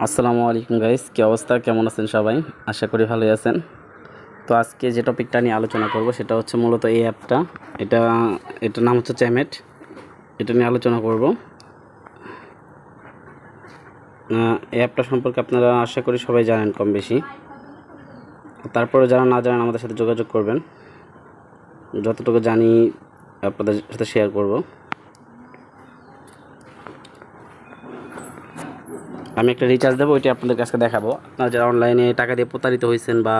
আসসালামু আলাইকুম গাইস, কি অবস্থা, কেমন আছেন সবাই? আশা করি ভালোই আছেন। তো আজকে যে টপিকটা নিয়ে আলোচনা করব সেটা হচ্ছে মূলত এই অ্যাপটা। এটা এটার নাম হচ্ছে চ্যামেট। এটা নিয়ে আলোচনা করব। এই অ্যাপটা সম্পর্কে আপনারা আশা করি সবাই জানেন কম বেশি। তারপরে যারা না জানেন আমাদের সাথে যোগাযোগ করবেন, যতটুকু জানি আপনাদের সাথে শেয়ার করব। আমি একটা রিচার্জ দেবো, ওইটা আপনাদের কাছে দেখাবো। আপনারা যারা অনলাইনে টাকা দিয়ে প্রতারিত হয়েছেন বা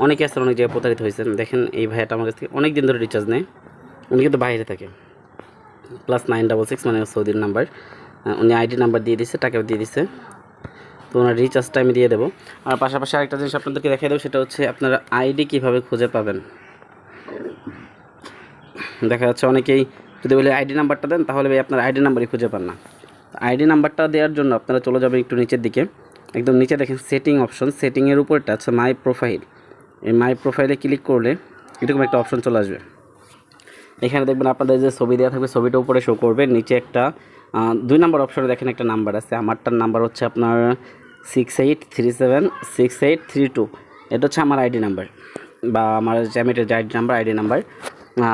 অনেকে আসলে অনেক জায়গায় প্রতারিত হয়েছেন, দেখেন এই ভাইয়াটা আমার কাছ থেকে অনেক দিন ধরে রিচার্জ নেয়। উনি কিন্তু বাইরে থাকে, +966 মানে সৌদির নাম্বার। উনি আইডি নাম্বার দিয়ে দিচ্ছে, টাকাও দিয়ে দিচ্ছে। তো ওনার রিচার্জটা আমি দিয়ে দেবো। আর পাশাপাশি আরেকটা জিনিস আপনাদেরকে দেখিয়ে দেবো, সেটা হচ্ছে আপনারা আইডি কীভাবে খুঁজে পাবেন। দেখা যাচ্ছে অনেকেই যদি বলে আইডি নাম্বারটা দেন, তাহলে ভাই আপনার আইডি নাম্বারই খুঁজে পান না। আইডি নাম্বারটা দেওয়ার জন্য আপনারা চলে যাবেন একটু নিচের দিকে। একদম নিচে দেখেন সেটিং অপশন, সেটিংয়ের উপরটা আছে মাই প্রোফাইল। এই মাই প্রোফাইলে ক্লিক করলে এরকম একটা অপশন চলে আসবে। এখানে দেখবেন আপনাদের যে ছবি দেওয়া থাকবে, ছবিটা উপরে শো করবে। নিচে একটা 2 নম্বর অপশনে দেখেন একটা নাম্বার আছে। আমারটার নাম্বার হচ্ছে আপনার 68376832। এটা হচ্ছে আমার আইডি নাম্বার বা আমার চ্যামেটের যে আইডি নাম্বার।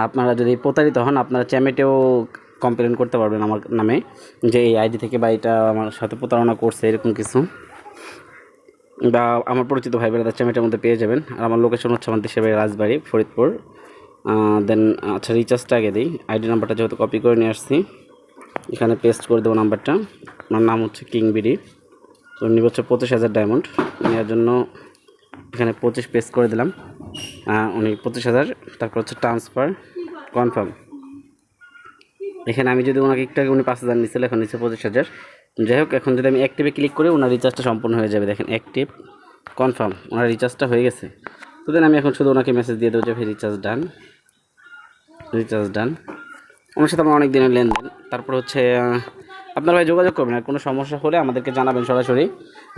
আপনারা যদি প্রতারিত হন, আপনারা চ্যামেটেও কমপ্লেন করতে পারবেন আমার নামে, যে এই আইডি থেকে বা এটা আমার সাথে প্রতারণা করছে, এরকম কিছু। বা আমার পরিচিত ভাই বোনেরা চ্যামেটের মধ্যে পেয়ে যাবেন। আর আমার লোকেশন হচ্ছে আমার দেশের বাড়ি রাজবাড়ি, ফরিদপুর। দেন আচ্ছা, রিচার্জটা আগে দিই। আইডি নাম্বারটা যেহেতু কপি করে নিয়ে আসছি, এখানে পেস্ট করে দেবো নাম্বারটা। আমার নাম হচ্ছে কিংবিডি। তো নিব হচ্ছে 25,000 ডায়মন্ড নেওয়ার জন্য। এখানে 25 পেস্ট করে দিলাম। উনি 25,000, তারপর হচ্ছে ট্রান্সফার কনফার্ম। এখানে আমি যদি ওনাকে একটু আগে উনি 5,000 নিচ্ছিল, এখন নিচ্ছে 25,000। যাই হোক, এখন যদি আমি অ্যাক্টিভে ক্লিক করি, ওনার রিচার্জটা সম্পূর্ণ হয়ে যাবে। দেখেন অ্যাক্টিভ কনফার্ম, ওনার রিচার্জটা হয়ে গেছে। তো দেন আমি এখন শুধু ওনাকে মেসেজ দিয়ে দেবো যে ভাই রিচার্জ ডান। ওনার সাথে আমার অনেক দিনের লেনদেন। তারপর হচ্ছে আপনারা ভাই যোগাযোগ করবেন, আর কোনো সমস্যা হলে আমাদেরকে জানাবেন সরাসরি।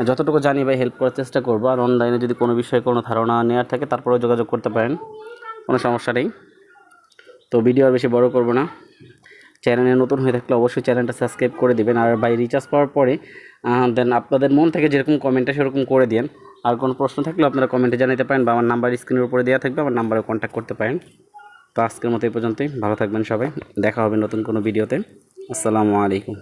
যতটুকু জানি ভাই হেল্প করার চেষ্টা করবো। আর অনলাইনে যদি কোনো বিষয়ে কোনো ধারণা নেওয়ার থাকে, তারপরেও যোগাযোগ করতে পারেন, কোনো সমস্যা নেই। তো ভিডিও আর বেশি বড় করব না। চ্যানেলে নতুন হয়ে থাকলে অবশ্যই চ্যানেলটা সাবস্ক্রাইব করে দিবেন। আর ভাই রিচার্জ পাওয়ার পরে দেন আপনাদের মন থেকে যেরকম কমেন্টটা সেরকম করে দিন। আর কোনো প্রশ্ন থাকলে আপনারা কমেন্টে জানাতে পারেন, বা আমার নাম্বার স্ক্রিনের উপরে দেওয়া থাকবে, আমার নাম্বারে কন্ট্যাক্ট করতে পারেন। তো আজকের মতো এই পর্যন্তই। ভালো থাকবেন সবাই, দেখা হবে নতুন কোনো ভিডিওতে। আসসালামু আলাইকুম।